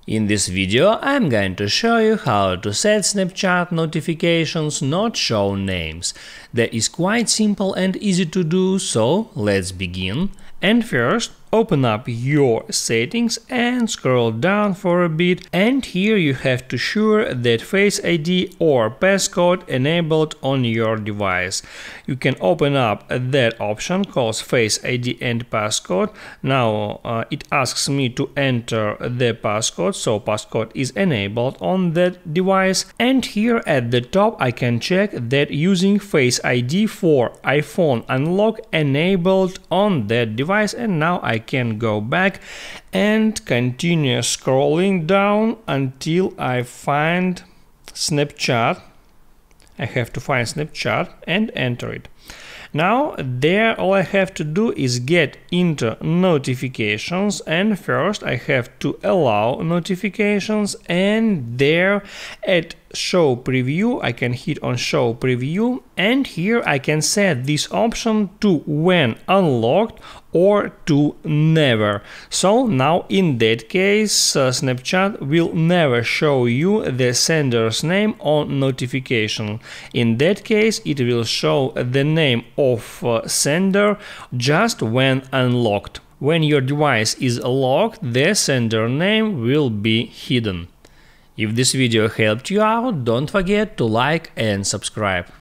In this video, I'm going to show you how to set Snapchat notifications not show names. That is quite simple and easy to do, so let's begin. And first, open up your settings and scroll down for a bit, and here you have to sure that Face ID or passcode enabled on your device. You can open up that option called Face ID and passcode. Now it asks me to enter the passcode, so passcode is enabled on that device, and here at the top I can check that using Face ID for iPhone unlock enabled on that device, and now I can go back and continue scrolling down until I find Snapchat. I have to find Snapchat and enter it. Now there all I have to do is get into notifications, and first I have to allow notifications, and there at show preview I can hit on show preview, and here I can set this option to when unlocked or to never. So now in that case Snapchat will never show you the sender's name on notification. In that case it will show the name of sender just when unlocked. When your device is locked, the sender name will be hidden. If this video helped you out, don't forget to like and subscribe.